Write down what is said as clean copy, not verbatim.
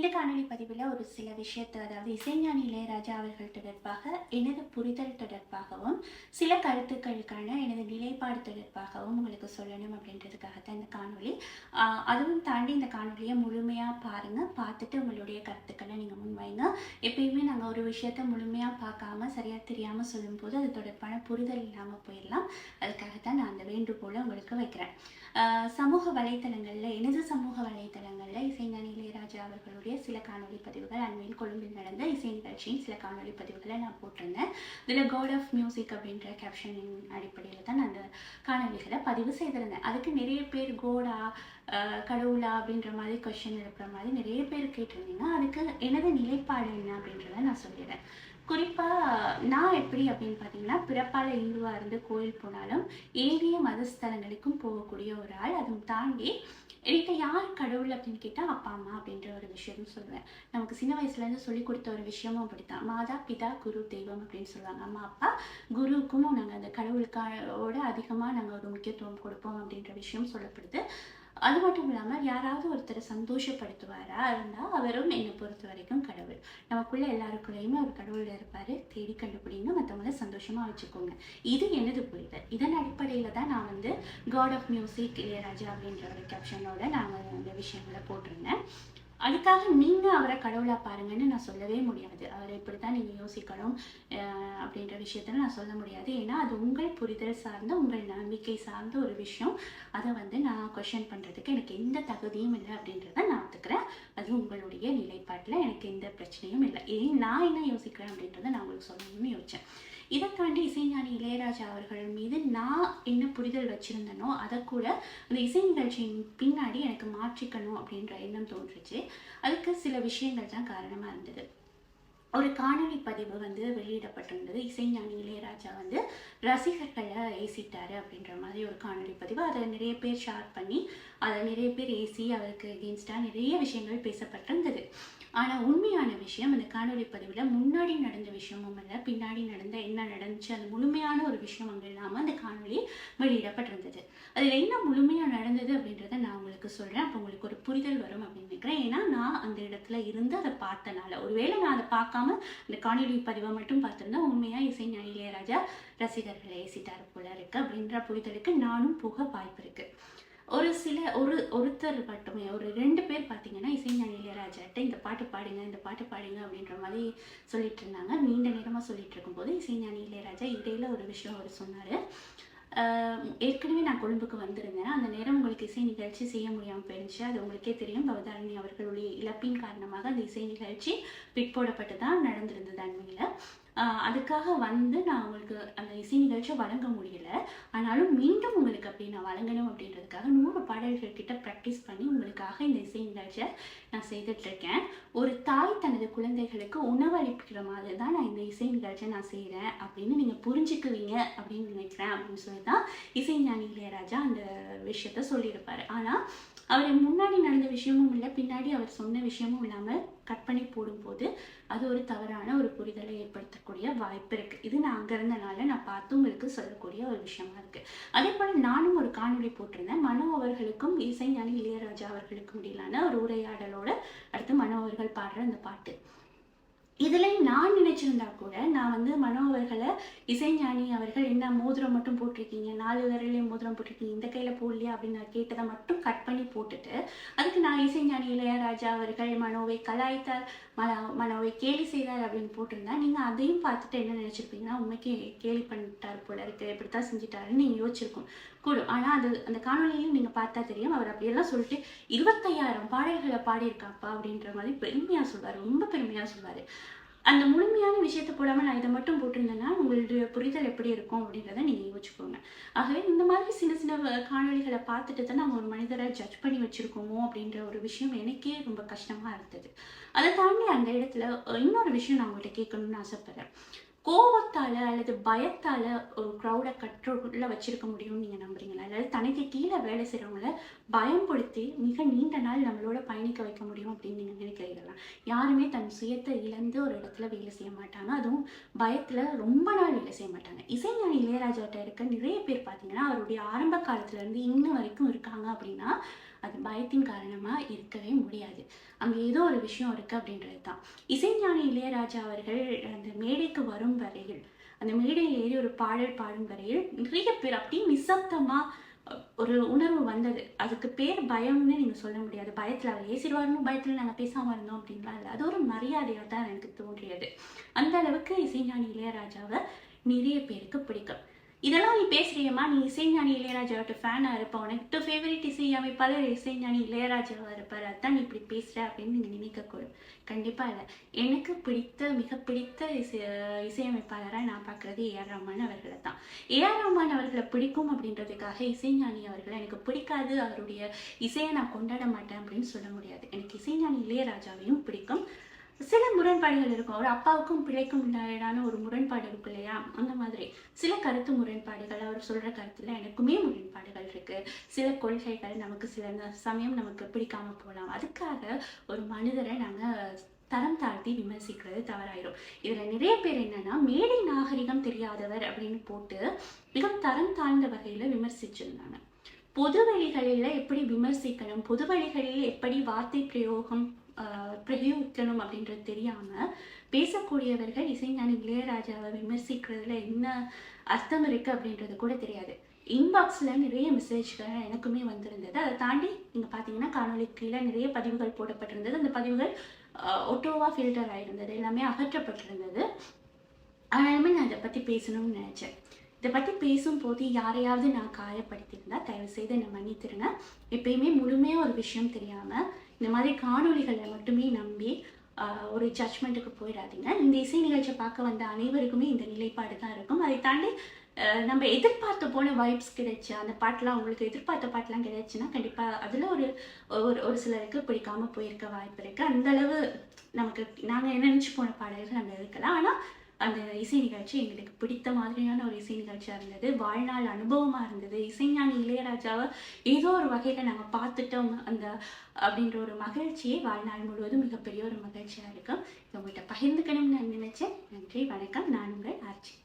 இந்த காணொளி பதிவில் ஒரு சில விஷயத்தை, அதாவது இசைஞானி இளையராஜா அவர்கள் தொடர்பாக எனது புரிதல் தொடர்பாகவும் சில கருத்துக்களுக்கான எனது நிலைப்பாடு தொடர்பாகவும் உங்களுக்கு சொல்லணும் அப்படின்றதுக்காக தான் இந்த காணொளி. அதுவும் தாண்டி இந்த காணொலியை முழுமையாக பாருங்கள். பார்த்துட்டு உங்களுடைய கருத்துக்களை நீங்கள் முன்வைங்க. எப்பயுமே நாங்கள் ஒரு விஷயத்த முழுமையாக பார்க்காம சரியாக தெரியாமல் சொல்லும்போது அது தொடர்பான புரிதல் இல்லாமல் போயிடலாம். அதுக்காகத்தான் நான் அந்த வேண்டுகோளை உங்களுக்கு வைக்கிறேன். சமூக வலைத்தளங்களில், எனது சமூக வலைத்தளங்களில் இசைஞானி இளையராஜா அவர்களுடைய சில காணொலி பதிவுகள், அண்மையில் கொழும்பில் நடந்த இசை நிகழ்ச்சியின் சில காணொலி பதிவுகளை நான் போட்டிருந்தேன். இதில் காட் ஆஃப் மியூசிக் அப்படின்ற கேப்ஷனின் அடிப்படையில் தான் நான் அந்த காணொலிகளை பதிவு செய்திருந்தேன். அதுக்கு நிறைய பேர் கோடா, கடவுளா அப்படின்ற மாதிரி கொஸ்டின் எழுப்புற மாதிரி நிறைய பேர் கேட்டிருந்தீங்க. அதுக்கு எனது நிலைப்பாடு என்ன அப்படின்றத நான் சொல்லிடுறேன். குறிப்பாக நான் எப்படி அப்படின்னு பார்த்தீங்கன்னா, பிறப்பால் இந்துவாக இருந்து கோயில் போனாலும் ஏனைய மதஸ்தலங்களுக்கும் போகக்கூடிய ஒரு ஆள். அதுவும் தாண்டி என்கிட்ட யார் கடவுள் அப்படின்னு கேட்டால் அப்பா அம்மா அப்படின்ற ஒரு விஷயமும் சொல்லுவேன். நமக்கு சின்ன வயசுலேருந்து சொல்லி கொடுத்த ஒரு விஷயமும் அப்படித்தான். மாதா பிதா குரு தெய்வம் அப்படின்னு சொல்லுவாங்க. அம்மா அப்பா குருவுக்கும் நாங்கள் அந்த கடவுளுக்காவோட அதிகமாக நாங்கள் ஒரு முக்கியத்துவம் கொடுப்போம் அப்படின்ற விஷயம் சொல்லப்படுது. அது மட்டும் இல்லாமல் யாராவது ஒருத்தரை சந்தோஷப்படுத்துவாரா இருந்தால் அவரும் என்னை பொறுத்த வரைக்கும் கடவுள். நமக்குள்ள எல்லாருக்குள்ளேயுமே ஒரு கடவுள் இருப்பார். தேடி கண்டுபிடிங்க, மற்றவங்கள சந்தோஷமாக வச்சுக்கோங்க. இது எனது புரிதல். இதன் அடிப்படையில் தான் நான் காட் ஆஃப் மியூசிக் இளையராஜா அப்படின்ற ஒரு கேப்ஷனோட நாங்கள் அந்த விஷயங்களை போட்டிருந்தேன். அதுக்காக நீங்கள் அவரை கடவுளாக பாருங்கன்னு நான் சொல்லவே முடியாது. அவரை இப்படி தான் நீங்கள் யோசிக்கணும் அப்படின்ற விஷயத்தில் நான் சொல்ல முடியாது. ஏன்னா அது உங்கள் புரிதல் சார்ந்த, உங்கள் நம்பிக்கை சார்ந்த ஒரு விஷயம். அதை நான் கொஷன் பண்ணுறதுக்கு எனக்கு எந்த தகுதியும் இல்லை அப்படின்றத நான் ஒத்துக்கிறேன். அது உங்களுடைய நிலைப்பாட்டில் எனக்கு எந்த பிரச்சனையும் இல்லை. நான் என்ன யோசிக்கிறேன் அப்படின்றத நான் உங்களுக்கு சொல்லணும்னு யோசித்தேன். இதை தாண்டி இசைஞானி இளையராஜா அவர்கள் மீது நான் என்ன புரிதல் வச்சுருந்தனோ அதை கூட அந்த இசை நிகழ்ச்சியின் பின்னாடி எனக்கு மாற்றிக்கணும் அப்படின்ற எண்ணம் தோன்றுச்சு. அதுக்கு சில விஷயங்கள் தான் காரணமாக இருந்தது. ஒரு காணொலி பதிவு வெளியிடப்பட்டிருந்தது. இசைஞானி இளையராஜா ரசிகர்களை ஏசிட்டாரு அப்படின்ற மாதிரி ஒரு காணொலி பதிவு. அதை நிறைய பேர் ஷேர் பண்ணி அதை நிறைய பேர் ஏசி அவருக்கு எகெயின்ஸ்டாக நிறைய விஷயங்கள் பேசப்பட்டிருந்தது. ஆனால் உண்மையான விஷயம் அந்த காணொலி பதிவில் முன்னாடி நடந்த விஷயமும் இல்லை, பின்னாடி என்ன நடந்துச்சு, அது முழுமையான ஒரு விஷயம் அங்கே இல்லாமல் அந்த காணொலி வெளியிடப்பட்டிருந்தது. அதில் என்ன முழுமையாக நடந்தது அப்படின்றத நான் உங்களுக்கு சொல்கிறேன். அப்போ உங்களுக்கு ஒரு புரிதல் வரும் அப்படின்னு நினைக்கிறேன். ஏன்னா நான் அந்த இடத்துல இருந்து அதை பார்த்தனால. ஒருவேளை நான் அதை பார்க்காம இந்த காணொலி பதிவை மட்டும் பார்த்துருந்தா உண்மையாக இசைஞானி இளையராஜா ரசிகர்களை ஏசிட்டார் போல இருக்கு அப்படின்ற புரிதலுக்கு நானும் போக வாய்ப்பு இருக்கு. ஒருத்தர் மட்டுமே, ஒரு 2 பேர் பார்த்தீங்கன்னா இசைஞானி இளையராஜாட்ட இந்த பாட்டு பாடுங்க அப்படின்ற மாதிரி சொல்லிட்டு இருந்தாங்க. நீண்ட நேரமாக சொல்லிட்டு இருக்கும்போது இசைஞானி இளையராஜா இடையில ஒரு விஷயம் அவர் சொன்னார். ஏற்கனவே நான் கொழும்புக்கு வந்திருந்தேன். அந்த நேரம் உங்களுக்கு இசை நிகழ்ச்சி செய்ய முடியாமல் போயிருந்துச்சு. அது உங்களுக்கே தெரியும். பவதாரணி அவர்களுடைய இழப்பின் காரணமாக அந்த இசை நிகழ்ச்சி பிற்போடப்பட்டு தான் நடந்திருந்தது அண்மையில். அதுக்காக நான் உங்களுக்கு அந்த இசை நிகழ்ச்சியை வழங்க முடியல. ஆனாலும் மீண்டும் உங்களுக்கு அப்படி நான் வழங்கணும் அப்படின்றதுக்காக 100 பாடல்கள் கிட்ட ப்ராக்டிஸ் பண்ணி உங்களுக்காக இந்த இசை நிகழ்ச்சியை நான் செய்துட்ருக்கேன். ஒரு தாய் தனது குழந்தைகளுக்கு உணவு அளிக்கிற மாதிரி தான் நான் இந்த இசை நிகழ்ச்சியை நான் செய்கிறேன் அப்படின்னு நீங்கள் புரிஞ்சுக்குவீங்க அப்படின்னு நினைக்கிறேன் அப்படின்னு சொல்லி தான் இசைஞானி இளையராஜா அந்த விஷயத்த சொல்லியிருப்பார். ஆனால் அவர் முன்னாடி நடந்த விஷயமும் இல்லை, பின்னாடி அவர் சொன்ன விஷயமும் இல்லாமல் கட் பண்ணி போடும்போது அது ஒரு தவறான ஒரு புரிதலை ஏற்படுத்தக்கூடிய வாய்ப்பு இருக்குது. இது நான் அங்கே இருந்தனால நான் பார்த்து உங்களுக்கு சொல்லக்கூடிய ஒரு விஷயமா இருக்குது. அதே போல் நானும் ஒரு காணொலி போட்டிருந்தேன். மனோ அவர்களுக்கும் இசைஞானி இளையராஜா அவர்களுக்கும் இடையிலான ஒரு உரையாடலோட அடுத்து மனோ அவர்கள் பாடுற அந்த பாட்டு. இதில் நான் நினைச்சிருந்தா கூட நான் மனோ அவர்களை இசைஞானி அவர்கள் என்ன மோதிரம் மட்டும் போட்டிருக்கீங்க, 4 விரலையும் மோதிரம் போட்டிருக்கீங்க, இந்த கையில் போடலையா அப்படின்னு நான் கேட்டதை மட்டும் கட் பண்ணி போட்டுட்டு அதுக்கு நான் இசைஞானி இளையராஜா அவர்கள் மனோவை கலாய்த்தார், மனோவை கேலி செய்தார் அப்படின்னு போட்டிருந்தா நீங்கள் அதையும் பார்த்துட்டு என்ன நினச்சிருப்பீங்கன்னா, உண்மைக்கு கேலி பண்ணிட்டார் போல இருக்கு, இப்படித்தான் செஞ்சுட்டாருன்னு நீங்கள் யோசிச்சிருக்கும் கூடும். ஆனால் அந்த காணொலியிலையும் நீங்கள் பார்த்தா தெரியும். அவர் அப்படியெல்லாம் சொல்லிட்டு 25,000 பாடல்களை பாடியிருக்காப்பா அப்படின்ற மாதிரி பெருமையாக சொல்வார், ரொம்ப பெருமையாக சொல்வார். அந்த முழுமையான விஷயத்தை போடாமல் நான் இதை மட்டும் போட்டிருந்தேன்னா உங்களுடைய புரிதல் எப்படி இருக்கும் அப்படின்றத நீங்கள் யோசிச்சுக்கோங்க. ஆகவே இந்த மாதிரி சின்ன காணொலிகளை பார்த்துட்டு தான் நம்ம ஒரு மனிதரை ஜட்ஜ் பண்ணி வச்சுருக்கோமோ அப்படின்ற ஒரு விஷயம் எனக்கே ரொம்ப கஷ்டமாக இருந்தது. அதை தாண்டி அந்த இடத்துல இன்னொரு விஷயம் நான் உங்கள்கிட்ட கேட்கணும்னு ஆசைப்படுறேன். கோபத்தால் அல்லது பயத்தால் ஒரு க்ரௌடை கண்ட்ரோலில் வச்சுருக்க முடியும்னு நீங்கள் நம்புறீங்களா? அதாவது தனக்கு கீழே வேலை செய்கிறவங்கள பயன்படுத்தி மிக நீண்ட நாள் நம்மளோட பயணிக்க வைக்க முடியும் அப்படின்னு நீங்கள் நினைக்கிறீங்களா? யாருமே தன் சுயத்தை இழந்து ஒரு இடத்துல வேலை செய்ய மாட்டாங்க. அதுவும் பயத்தில் ரொம்ப நாள் வேலை செய்ய மாட்டாங்க. இசைஞானி இளையராஜாட்ட இருக்க நிறைய பேர் பார்த்தீங்கன்னா அவருடைய ஆரம்ப காலத்துலேருந்து இன்னும் வரைக்கும் இருக்காங்க அப்படின்னா அது பயத்தின் காரணமாக இருக்கவே முடியாது. அங்கே ஏதோ ஒரு விஷயம் இருக்குது அப்படின்றது தான். இசைஞானி இளையராஜா அவர்கள் அந்த மேடைக்கு வரும் வரையில், அந்த மேடையில் ஏறி ஒரு பாடல் பாடும் வரையில் நிறைய பேர் அப்படியே நிசப்தமாக ஒரு உணர்வு வந்தது. அதுக்கு பேர் பயம்னு நீங்கள் சொல்ல முடியாது. பயத்தில் அவர் ஏசிடுவாருன்னு பயத்தில் நாங்கள் பேசாமல் இருந்தோம் அப்படின்லாம் இல்லை. அது ஒரு மரியாதையாக தான் எனக்கு தோன்றியது. அந்த அளவுக்கு இசைஞானி இளையராஜாவை நிறைய பேருக்கு பிடிக்கும். இதெல்லாம் நீ பேசுறியம்மா, நீ இசைஞானி இளையராஜாவோட ஃபேனாக இருப்ப, உனக்கு ஃபேவரட் இசை அமைப்பாளர் இசைஞானி இளையராஜாவாக இருப்பார், அதுதான் நீ இப்படி பேசுகிற அப்படின்னு நீங்கள் நினைக்கக்கூடும். கண்டிப்பாக இல்லை. எனக்கு மிக பிடித்த இசையமைப்பாளராக நான் பார்க்குறது ஏஆர் ரஹ்மான் அவர்களை தான். ஏஆர் ரஹ்மான் அவர்களை பிடிக்கும் அப்படின்றதுக்காக இசைஞானி அவர்களை எனக்கு பிடிக்காது, அவருடைய இசையை நான் கொண்டாட மாட்டேன் அப்படின்னு சொல்ல முடியாது. எனக்கு இசைஞானி இளையராஜாவையும் பிடிக்கும். சில முரண்பாடுகள் இருக்கும். ஒரு அப்பாவுக்கும் பிள்ளைக்கும் உண்டான ஒரு முரண்பாடு இருக்கும் இல்லையா, அந்த மாதிரி சில கருத்து முரண்பாடுகள், அவர் சொல்கிற கருத்தில் எனக்குமே முரண்பாடுகள் இருக்குது. சில கொள்கைகள் நமக்கு சில சமயம் நமக்கு பிடிக்காமல் போகலாம். அதுக்காக ஒரு மனிதரை நாங்கள் தரம் தாழ்த்தி விமர்சிக்கிறது தவறாயிரும். இதில் நிறைய பேர் என்னன்னா, மேடை நாகரிகம் தெரியாதவர் அப்படின்னு போட்டு மிக தரம் தாழ்ந்த வகையில் விமர்சிச்சிருந்தாங்க. பொது வழிகளில் எப்படி விமர்சிக்கணும், பொது வழிகளில் எப்படி வார்த்தை பிரயோகிக்கணும் அப்படின்றது தெரியாமல் பேசக்கூடியவர்கள் இசைஞானி இளையராஜாவை விமர்சிக்கிறதுல என்ன அர்த்தம் இருக்குது அப்படின்றது கூட தெரியாது. இன்பாக்ஸில் நிறைய மெசேஜ்கள் எனக்குமே வந்திருந்தது. அதை தாண்டி நீங்கள் பார்த்தீங்கன்னா காணொலி கீழே நிறைய பதிவுகள் போடப்பட்டிருந்தது. அந்த பதிவுகள் ஒட்டோவா ஃபில்டர் ஆகிருந்தது, எல்லாமே அகற்றப்பட்டிருந்தது. ஆனாலுமே நான் இதை பற்றி பேசணும்னு நினச்சேன். இதை பற்றி பேசும்போது யாரையாவது நான் காயப்படுத்தியிருந்தா தயவுசெய்து என்னை மன்னித்திருங்க. எப்பயுமே முழுமையாக ஒரு விஷயம் தெரியாமல் இந்த மாதிரி காணொலிகளை மட்டுமே நம்பி ஒரு ஜட்ஜ்மெண்ட்டுக்கு போயிடாதீங்க. இந்த இசை நிகழ்ச்சியை பார்க்க வந்த அனைவருக்குமே இந்த நிலைப்பாடு தான் இருக்கும். அதை தாண்டி நம்ம எதிர்பார்த்து போன வைப்ஸ் கிடைச்சி அந்த பாட்டெலாம் உங்களுக்கு எதிர்பார்த்த பாட்டெலாம் கிடைச்சுன்னா கண்டிப்பாக அதில் ஒரு சிலருக்கு பிடிக்காமல் போயிருக்க வாய்ப்பு இருக்குது. அந்தளவு நமக்கு நாங்கள் நினச்சி போன பாடல்கள் அங்கே இருக்கலாம். ஆனால் அந்த இசை நிகழ்ச்சி எங்களுக்கு பிடித்த மாதிரியான ஒரு இசை நிகழ்ச்சியாக இருந்தது. வாழ்நாள் அனுபவமாக இருந்தது. இசைஞானி இளையராஜாவை ஏதோ ஒரு வகையில் நாங்கள் பார்த்துட்டோம் அப்படின்ற ஒரு மகிழ்ச்சியே வாழ்நாள் முழுவதும் மிகப்பெரிய ஒரு மகிழ்ச்சியாக இருக்கும். இதை உங்கள்கிட்ட பகிர்ந்துக்கணும்னு நான் நினச்சேன். நன்றி, வணக்கம். நான் உங்கள் ஆர்ச்சி.